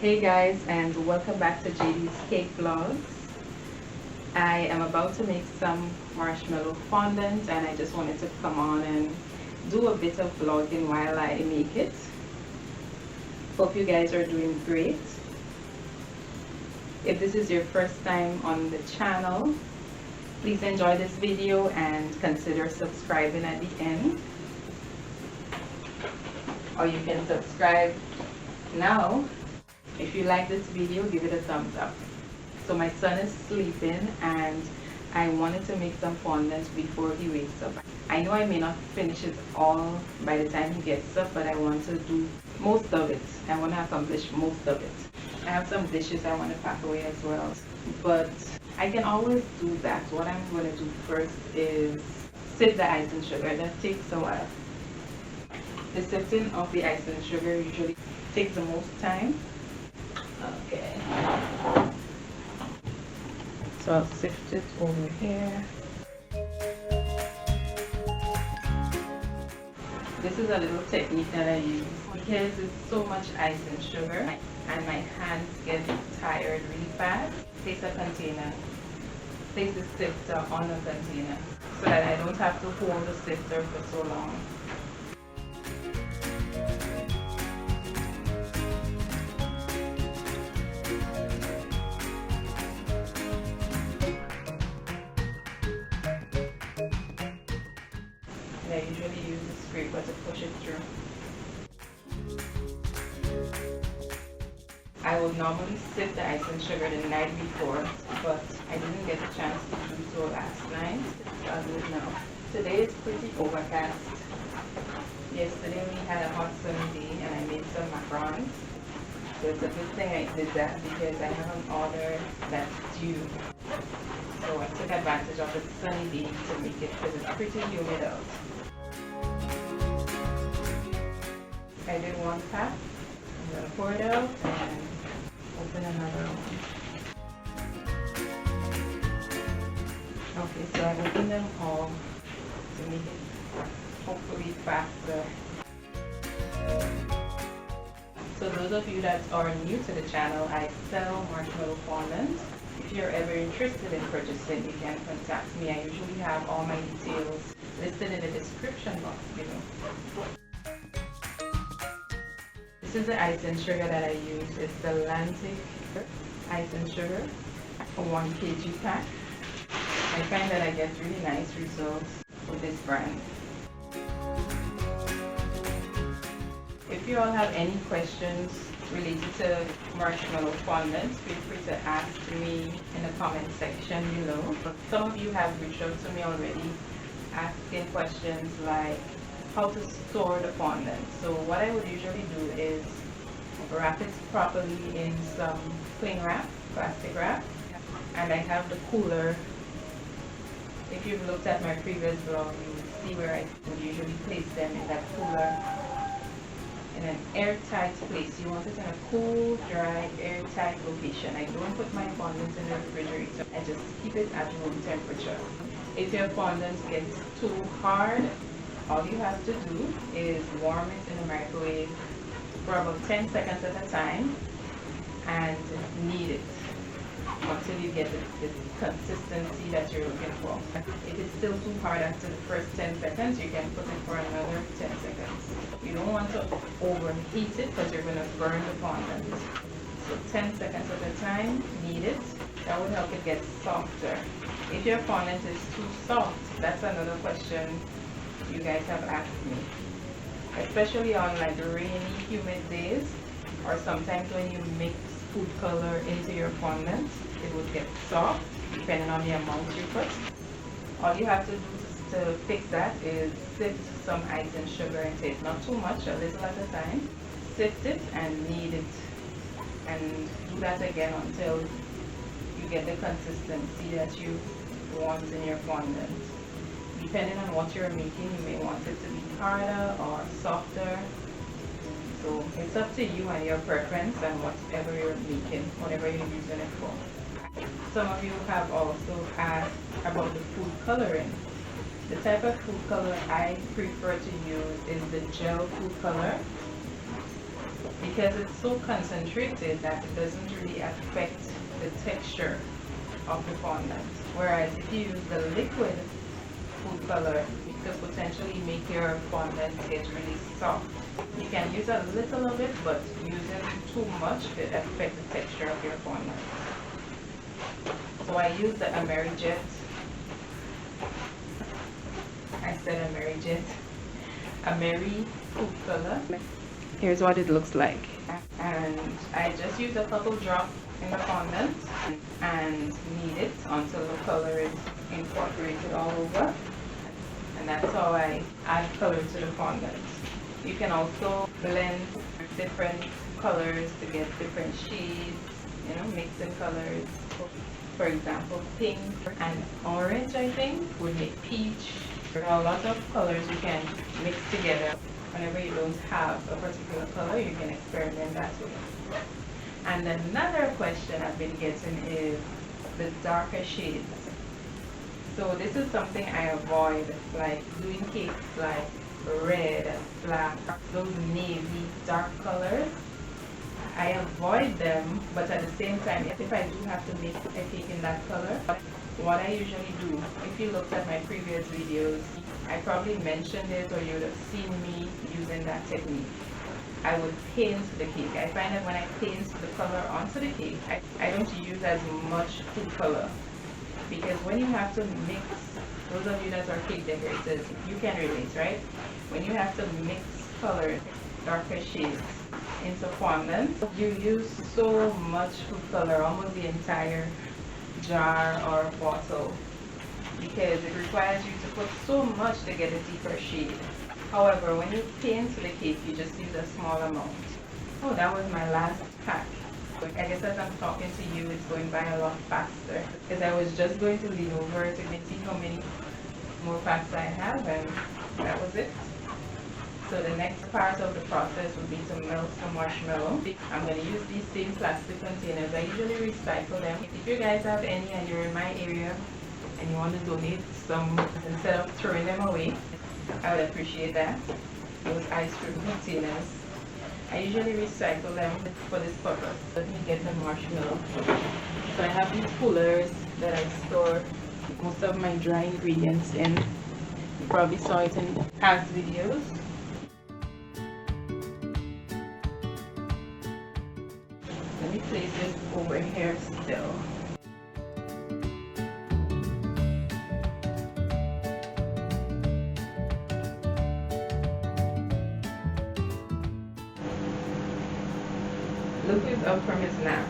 Hey guys, and welcome back to Jadie's Cake Vlogs. I am about to make some marshmallow fondant and I just wanted to come on and do a bit of vlogging while I make it. Hope you guys are doing great. If this is your first time on the channel, please enjoy this video and consider subscribing at the end. Or you can subscribe now. If you like this video, give it a thumbs up. So my son is sleeping and I wanted to make some fondant before he wakes up. I know I may not finish it all by the time he gets up, but I want to do most of it. I want to accomplish most of it. I have some dishes I want to pack away as well. But I can always do that. What I'm going to do first is sift the ice and sugar. That takes a while. The sifting of the ice and sugar usually takes the most time. Okay, so I'll sift it over here. This is a little technique that I use because it's so much ice and sugar and my hands get tired really fast. Place a container, place the sifter on the container so that I don't have to hold the sifter for so long. I usually use the scraper to push it through. I would normally sift the ice and sugar the night before, but I didn't get a chance to do so last night, so I'll do it now. Today is pretty overcast. Yesterday we had a hot sunny day and I made some macarons. So it's a good thing I did that because I have an order that's due. So I took advantage of the sunny day to make it because it's pretty humid out. I did one pack. I'm going to pour it out and open another one. Okay, so I opened them all to make it hopefully faster. So those of you that are new to the channel, I sell marshmallow fondant. If you're ever interested in purchasing, you can contact me. I usually have all my details listed in the description box below. This is the ice and sugar that I use. It's the Atlantic ice and sugar, a 1 kg pack. I find that I get really nice results with this brand. If you all have any questions related to marshmallow fondant, feel free to ask me in the comment section below. Some of you have reached out to me already asking questions like how to store the fondant. So what I would usually do is wrap it properly in some cling wrap, plastic wrap, and I have the cooler. If you've looked at my previous vlog, you would see where I would usually place them in that cooler in an airtight place. You want it in a cool, dry, airtight location. I don't put my fondant in the refrigerator. I just keep it at room temperature. If your fondant gets too hard, all you have to do is warm it in the microwave for about 10 seconds at a time and knead it until you get the consistency that you're looking for. If it's still too hard after the first 10 seconds, you can put it for another 10 seconds. You don't want to overheat it because you're going to burn the fondant. So 10 seconds at a time, knead it. That will help it get softer. If your fondant is too soft, that's another question you guys have asked me, especially on like rainy, humid days, or sometimes when you mix food color into your fondant, it will get soft depending on the amount you put. All you have to do to fix that is sift some ice and sugar into it, not too much, a little at a time. Sift it and knead it, and do that again until you get the consistency that you want in your fondant. Depending on what you're making, you may want it to be harder or softer. So it's up to you and your preference and whatever you're making, whatever you're using it for. Some of you have also asked about the food coloring. The type of food color I prefer to use is the gel food color. because it's so concentrated that it doesn't really affect the texture of the fondant. Whereas if you use the liquid food color, it could potentially make your fondant get really soft. You can use a little of it, but using too much could affect the texture of your fondant. So I use the AmeriJet. I said AmeriJet. Ameri food color. Here's what it looks like. And I just use a couple drops in the fondant and knead it until the color is incorporated all over. And that's how I add color to the fondant. You can also blend different colors to get different shades, you know, mixing colors. For example, pink and orange, I think, would make peach. There are a lot of colors you can mix together. Whenever you don't have a particular color, you can experiment that way. And another question I've been getting is the darker shades. So this is something I avoid, like doing cakes like red, black, those navy dark colors. I avoid them, but at the same time, if I do have to make a cake in that color, what I usually do, if you looked at my previous videos, I probably mentioned it or you would have seen me using that technique. I would paint the cake. I find that when I paint the color onto the cake, I don't use as much food color. Because when you have to mix, those of you that are cake decorators, you can relate, right? When you have to mix colors, darker shades into fondant, you use so much food color, almost the entire jar or bottle, because it requires you to put so much to get a deeper shade. However, when you paint the cake, you just use a small amount. Oh, that was my last pack. I guess as I'm talking to you, it's going by a lot faster, because I was just going to lean over to see how many more packs I have, and that was it. So the next part of the process would be to melt some marshmallow. I'm going to use these same plastic containers. I usually recycle them. If you guys have any and you're in my area and you want to donate some instead of throwing them away, I would appreciate that. Those ice cream containers. I usually recycle them for this purpose. Let me get the marshmallow. So I have these coolers that I store most of my dry ingredients in. You probably saw it in past videos. Let me place this over here still. Luke is up from his nap.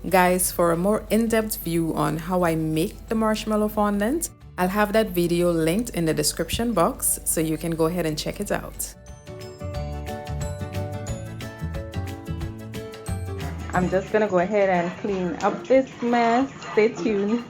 Guys, for a more in-depth view on how I make the marshmallow fondant, I'll have that video linked in the description box so you can go ahead and check it out. I'm just gonna go ahead and clean up this mess. Stay tuned.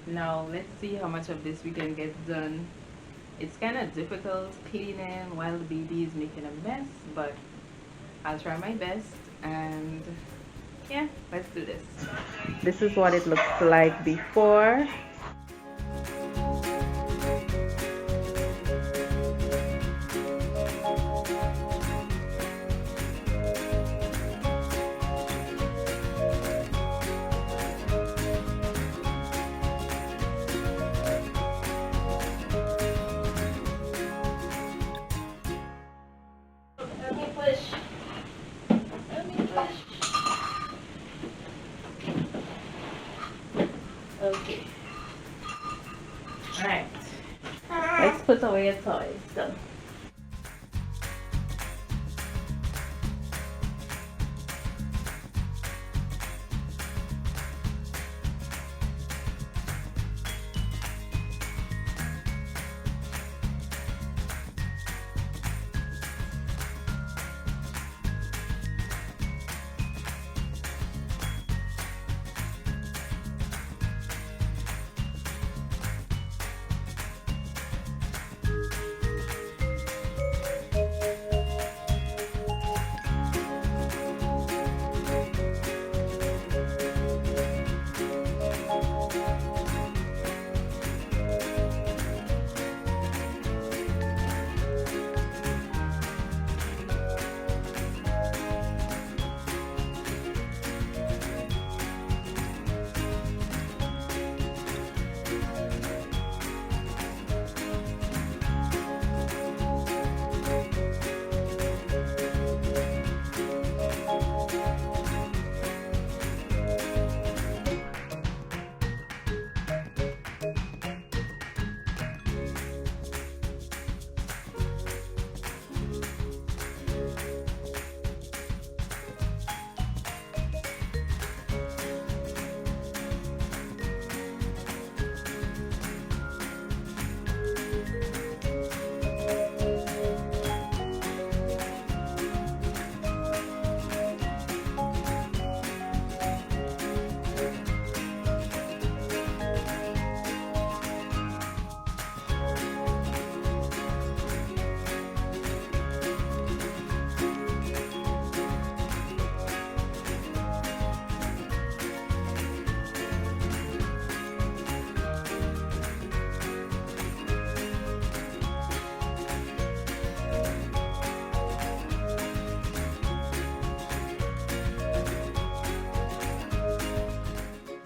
Now let's see how much of this we can get done. It's kind of difficult cleaning while the baby is making a mess, but I'll try my best, and yeah, let's do this. This is what it looks like before. Okay. Alright. Let's put away your toys. So.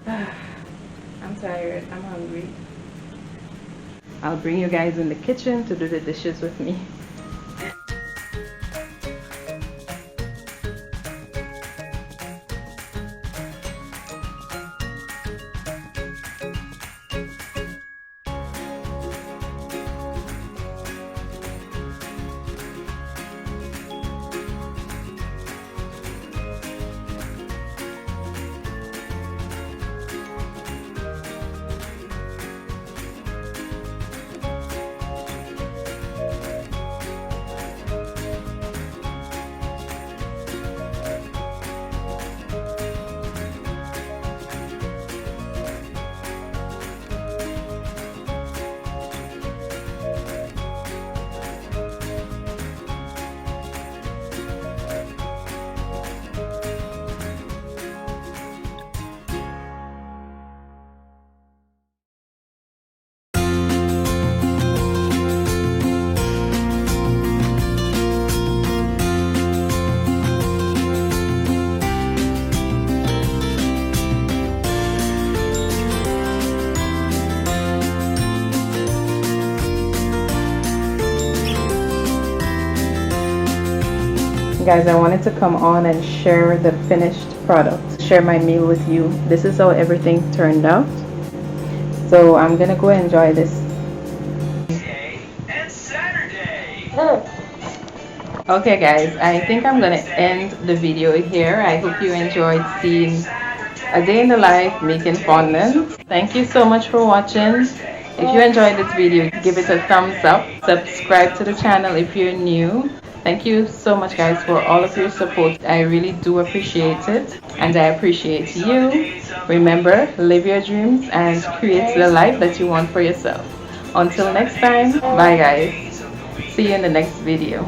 I'm tired, I'm hungry. I'll bring you guys in the kitchen to do the dishes with me. Guys, I wanted to come on and share the finished product, share my meal with you. This is how everything turned out. So I'm gonna go enjoy this. And Saturday. Okay guys, I think I'm gonna end the video here. I hope you enjoyed seeing a day in the life making fondant. Thank you so much for watching. If you enjoyed this video, give it a thumbs up. Subscribe to the channel if you're new. Thank you so much guys for all of your support. I really do appreciate it, and I appreciate you. Remember, live your dreams and create the life that you want for yourself. Until next time, bye guys. See you in the next video.